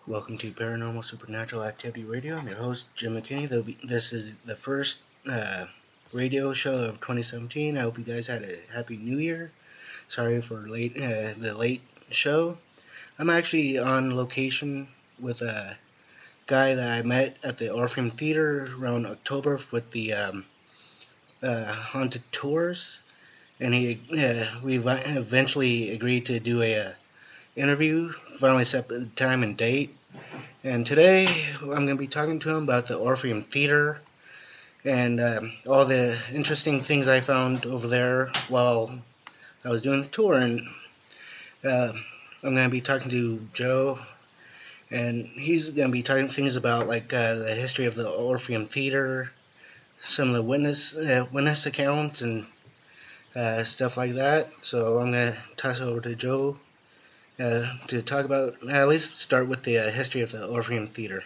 Welcome to Paranormal Supernatural Activity Radio. I'm your host, Jim McKinney. This is the first radio show of 2017. I hope you guys had a happy new year. Sorry for the late show. I'm actually on location with a guy that I met at the Orphium Theater around October with the haunted tours, and we eventually agreed to do a interview. Finally set the time and date. And today I'm going to be talking to him about the Orphium Theater and all the interesting things I found over there while I was doing the tour. And I'm going to be talking to Joe, and he's going to be talking things about like the history of the Orphium Theater, some of the witness accounts, and stuff like that. So I'm going to toss it over to Joe to talk about, at least start with the history of the Orphium Theater.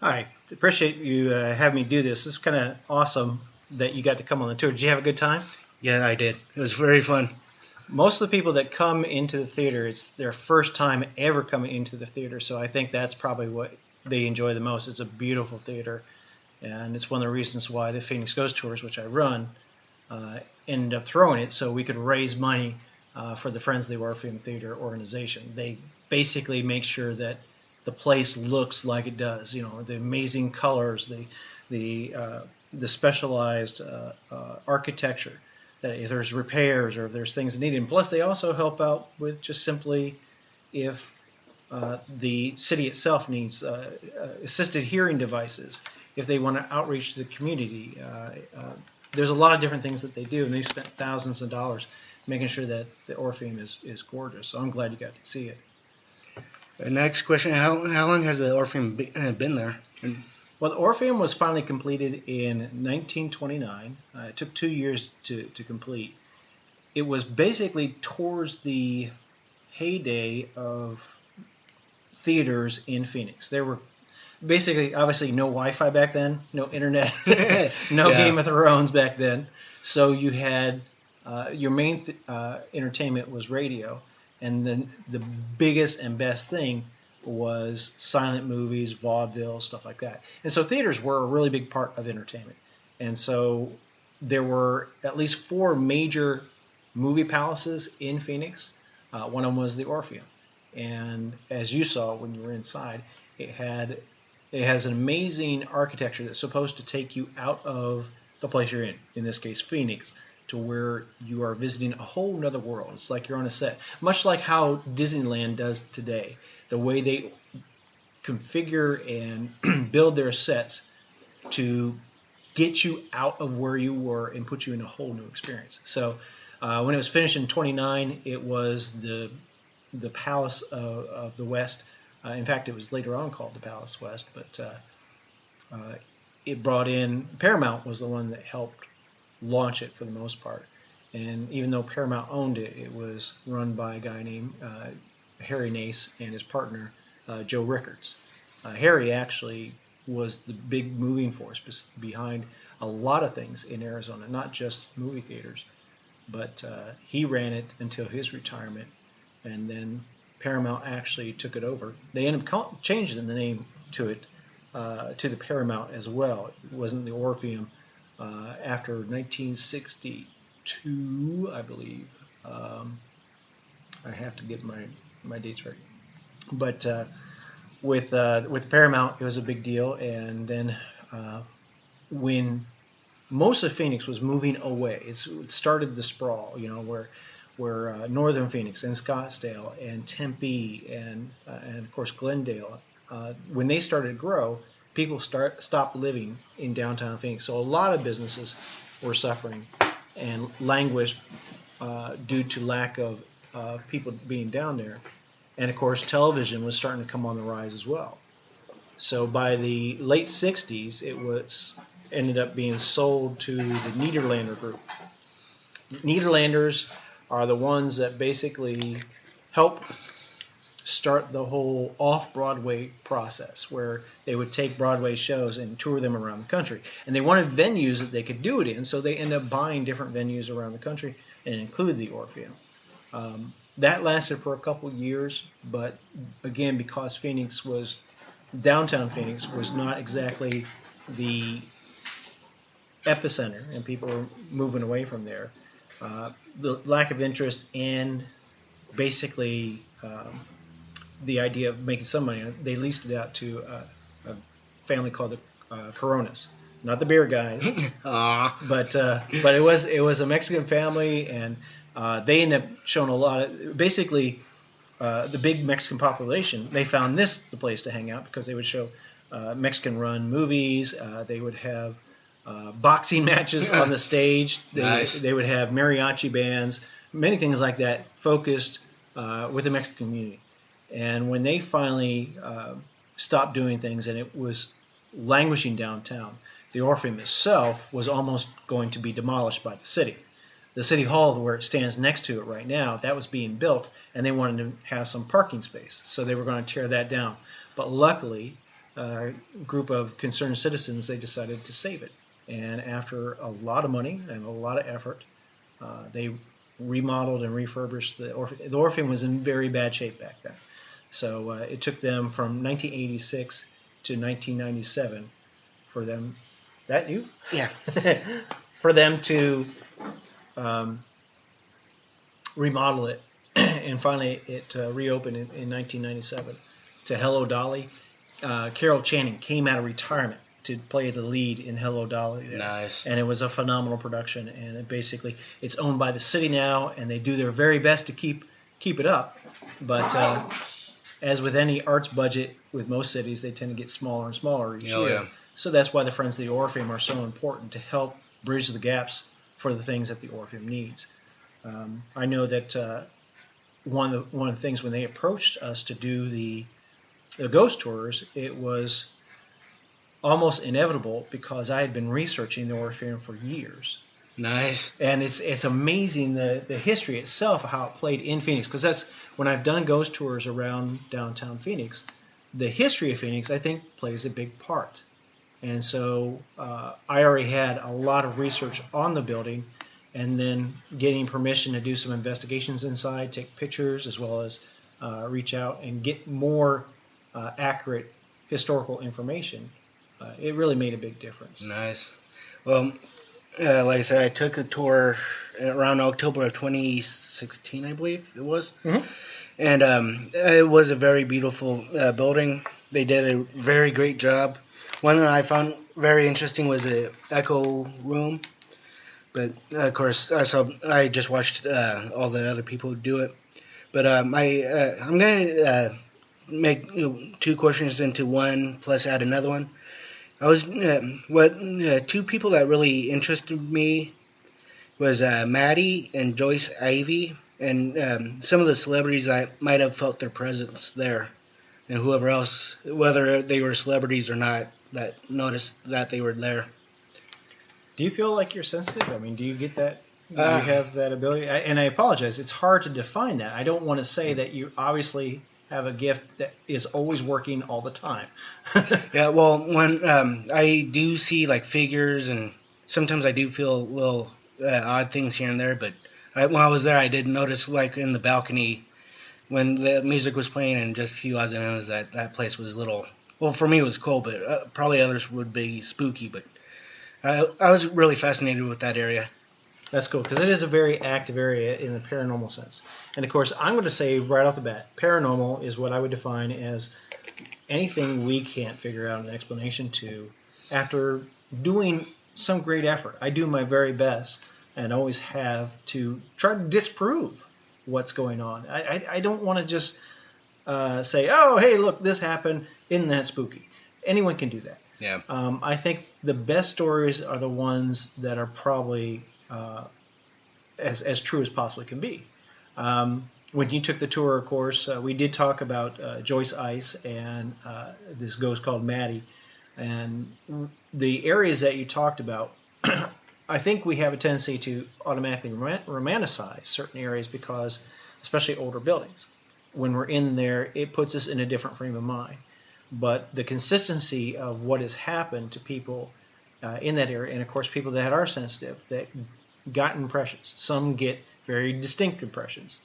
Hi, appreciate you having me do this. This is kind of awesome that you got to come on the tour. Did you have a good time? Yeah, I did. It was very fun. Most of the people that come into the theater, it's their first time ever coming into the theater, so I think that's probably what they enjoy the most. It's a beautiful theater, and it's one of the reasons why the Phoenix Ghost Tours, which I run, ended up throwing it so we could raise money for the Friends of the Orpheum Theater organization. They basically make sure that the place looks like it does. You know, the amazing colors, the specialized architecture. That if there's repairs or if there's things needed. And plus, they also help out with just simply if the city itself needs assisted hearing devices, if they want to outreach to the community. There's a lot of different things that they do, and they've spent thousands of dollars making sure that the Orpheum is gorgeous. So I'm glad you got to see it. The next question, how long has the Orpheum been there? Well, the Orpheum was finally completed in 1929. It took 2 years to complete. It was basically towards the heyday of theaters in Phoenix. There were basically, obviously, no Wi-Fi back then, no internet, no Game of Thrones back then. So you had your main entertainment was radio, and then the biggest and best thing was silent movies, vaudeville, stuff like that. And so theaters were a really big part of entertainment. And so there were at least 4 major movie palaces in Phoenix. One of them was the Orpheum. And as you saw when you were inside, it has an amazing architecture that's supposed to take you out of the place you're in this case Phoenix, to where you are visiting a whole nother world. It's like you're on a set, much like how Disneyland does today. The way they configure and build their sets to get you out of where you were and put you in a whole new experience. So when it was finished in 29, it was the Palace of the West. In fact, it was later on called the Palace West, but it brought in, Paramount was the one that helped launch it for the most part. And even though Paramount owned it, it was run by a guy named Harry Nace and his partner Joe Rickards. Harry actually was the big moving force behind a lot of things in Arizona, not just movie theaters, but he ran it until his retirement, and then Paramount actually took it over. They ended up changing the name to it to the Paramount as well. It wasn't the Orpheum after 1962, I believe. I have to get my dates right. But with Paramount, it was a big deal. And then when most of Phoenix was moving away, it started the sprawl, you know, where northern Phoenix and Scottsdale and Tempe and of course Glendale, when they started to grow, people stopped living in downtown Phoenix. So a lot of businesses were suffering and languished due to lack of people being down there. And of course, television was starting to come on the rise as well. So by the late 60s, it ended up being sold to the Nederlander Group. Nederlanders are the ones that basically help start the whole off-Broadway process, where they would take Broadway shows and tour them around the country. And they wanted venues that they could do it in, so they ended up buying different venues around the country and included the Orpheum. That lasted for a couple years, but again, because downtown Phoenix was not exactly the epicenter, and people were moving away from there. The lack of interest and basically the idea of making some money, they leased it out to a family called the Coronas, not the beer guys, but it was a Mexican family, and they ended up showing a lot of basically the big Mexican population. They found this the place to hang out because they would show Mexican-run movies. They would have boxing matches on the stage. Nice. They would have mariachi bands, many things like that, focused with the Mexican community. And when they finally stopped doing things and it was languishing downtown, the Orpheum itself was almost going to be demolished by the city. The city hall, where it stands next to it right now, that was being built, and they wanted to have some parking space, so they were going to tear that down. But luckily, a group of concerned citizens, they decided to save it. And after a lot of money and a lot of effort, they remodeled and refurbished the Orpheum. The Orpheum was in very bad shape back then. So it took them from 1986 to 1997 for them. That you? Yeah. For them to remodel it, and finally it reopened in 1997 to Hello Dolly. Carol Channing came out of retirement to play the lead in Hello Dolly there. Nice. And it was a phenomenal production, and it's owned by the city now, and they do their very best to keep it up. But as with any arts budget with most cities, they tend to get smaller and smaller each year. Yeah. So that's why the Friends of the Orpheum are so important, to help bridge the gaps for the things that the Orpheum needs. I know that one of the things when they approached us to do the ghost tours, it was almost inevitable because I had been researching the Orpheum for years. Nice. And it's amazing the history itself of how it played in Phoenix, because that's when I've done ghost tours around downtown Phoenix, the history of Phoenix, I think, plays a big part. And so I already had a lot of research on the building, and then getting permission to do some investigations inside, take pictures, as well as reach out and get more accurate historical information. It really made a big difference. Nice. Well, like I said, I took a tour around October of 2016, I believe it was. Mm-hmm. And it was a very beautiful building. They did a very great job. One that I found very interesting was the Echo Room. But, of course, I just watched all the other people do it. But I'm going to make two questions into one, plus add another one. Two people that really interested me was Maddie and Joyce Ivy, and some of the celebrities that might have felt their presence there, and whoever else, whether they were celebrities or not, that noticed that they were there. Do you feel like you're sensitive? I mean, do you get that? Do you have that ability? And I apologize. It's hard to define that. I don't want to say that you obviously have a gift that is always working all the time. Yeah, well, when I do see like figures, and sometimes I do feel little odd things here and there, but when I was there, I did notice, like in the balcony, when the music was playing and just a few odds and ends, that place was a little, well, for me it was cool, but probably others would be spooky, but I was really fascinated with that area. That's cool, because it is a very active area in the paranormal sense. And, of course, I'm going to say right off the bat, paranormal is what I would define as anything we can't figure out an explanation to after doing some great effort. I do my very best, and always have, to try to disprove what's going on. I don't want to just say, oh, hey, look, this happened. Isn't that spooky? Anyone can do that. Yeah. I think the best stories are the ones that are probably as true as possibly can be. When you took the tour, of course, we did talk about Joyce Ice and this ghost called Maddie. And the areas that you talked about, I think we have a tendency to automatically romanticize certain areas because, especially older buildings, when we're in there, it puts us in a different frame of mind. But the consistency of what has happened to people in that area, and of course people that are sensitive, that got impressions. Some get very distinct impressions.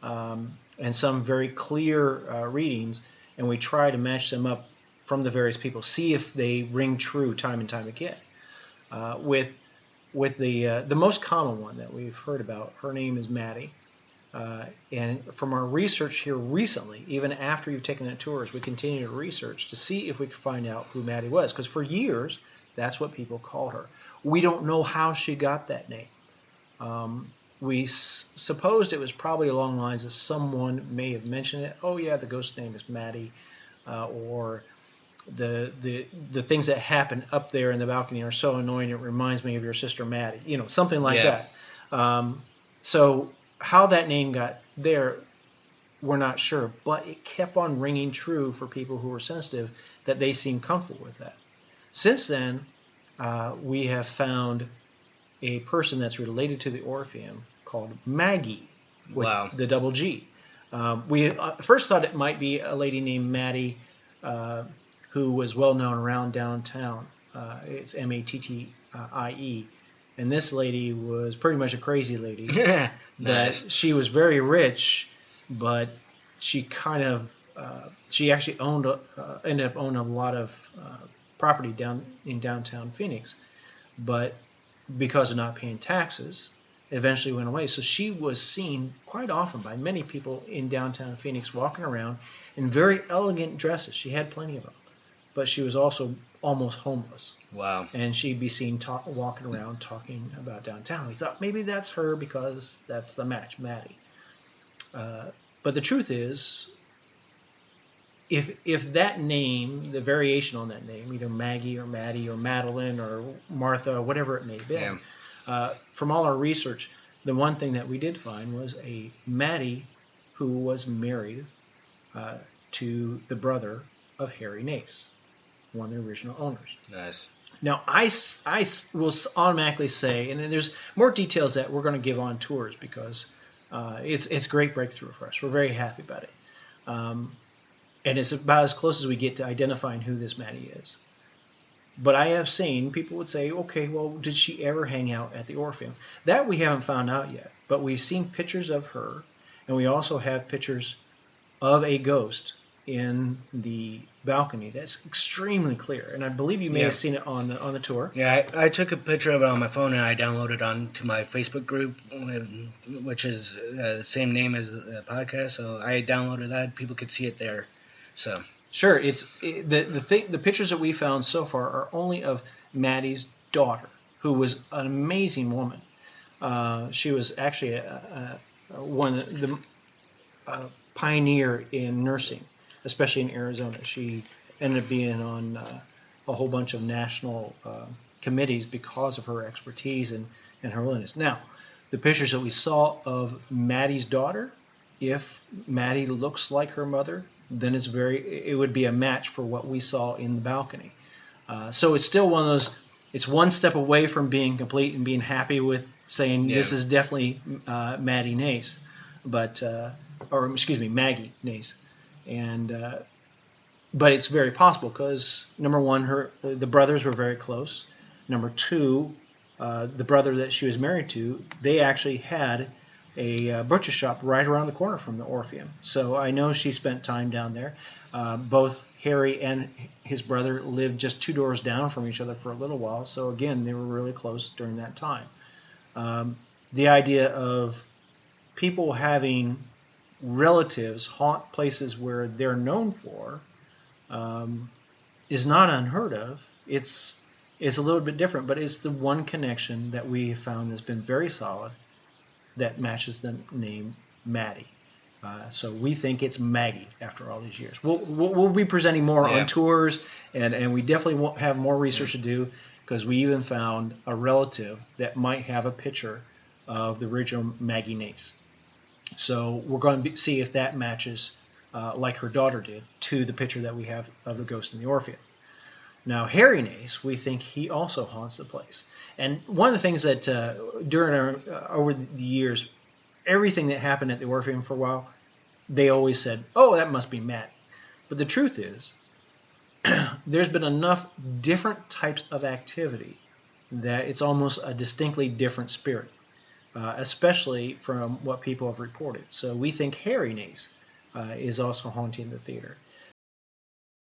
and some very clear readings, and we try to match them up from the various people, see if they ring true time and time again. With the most common one that we've heard about, her name is Maddie. And from our research here recently, even after you've taken the tours, we continue to research to see if we can find out who Maddie was. Because for years, that's what people called her. We don't know how she got that name. We supposed it was probably along the lines that someone may have mentioned it. Oh yeah, the ghost name is Maddie, or the things that happen up there in the balcony are so annoying it reminds me of your sister Maddie. You know, something like that. So how that name got there, we're not sure, but it kept on ringing true for people who were sensitive that they seemed comfortable with that. Since then, we have found a person that's related to the Orphium called Maggie with the double G. We first thought it might be a lady named Maddie who was well known around downtown. It's Mattie. And this lady was pretty much a crazy lady. Nice. That she was very rich, but she kind of she actually ended up owning a lot of property down in downtown Phoenix, but because of not paying taxes, eventually went away. So she was seen quite often by many people in downtown Phoenix walking around in very elegant dresses. She had plenty of them, but she was also almost homeless. Wow. And she'd be seen walking around talking about downtown. We thought maybe that's her because that's the match, Maddie. But the truth is, if that name, the variation on that name, either Maggie or Maddie or Madeline or Martha, whatever it may be, from all our research, the one thing that we did find was a Maddie who was married to the brother of Harry Nace, one of the original owners. Nice. Now, I will automatically say, and there's more details that we're going to give on tours because it's a great breakthrough for us. We're very happy about it. And it's about as close as we get to identifying who this Maddie is. But I have seen people would say, okay, well, did she ever hang out at the Orpheum? That we haven't found out yet. But we've seen pictures of her, and we also have pictures of a ghost in the balcony that's extremely clear, and I believe you may have seen it on the tour. Yeah, I took a picture of it on my phone and I downloaded it onto my Facebook group, which is the same name as the podcast. So I downloaded that; people could see it there. So sure, the pictures that we found so far are only of Maddie's daughter, who was an amazing woman. She was actually the pioneer in nursing, especially in Arizona. She ended up being on a whole bunch of national committees because of her expertise and her willingness. Now, the pictures that we saw of Maddie's daughter, if Maddie looks like her mother, then it would be a match for what we saw in the balcony. So it's still one of those, it's one step away from being complete and being happy with saying this is definitely Maddie Nace, Maggie Nace. And but it's very possible because number one, the brothers were very close. Number two, the brother that she was married to, they actually had a butcher shop right around the corner from the Orpheum. So I know she spent time down there. Both Harry and his brother lived just 2 doors down from each other for a little while. So again, they were really close during that time. The idea of people having relatives haunt places where they're known for is not unheard of. It's a little bit different, but it's the one connection that we found that's been very solid that matches the name Maddie. So we think it's Maggie after all these years. We'll be presenting more on tours, and we definitely won't have more research to do because we even found a relative that might have a picture of the original Maggie Nace. So we're going to see if that matches, like her daughter did, to the picture that we have of the ghost in the Orpheum. Now, Harry Nace, we think he also haunts the place. And one of the things that over the years, everything that happened at the Orpheum for a while, they always said, oh, that must be Matt. But the truth is, there's been enough different types of activity that it's almost a distinctly different spirit. especially from what people have reported. So we think Harry Nace is also haunting the theater.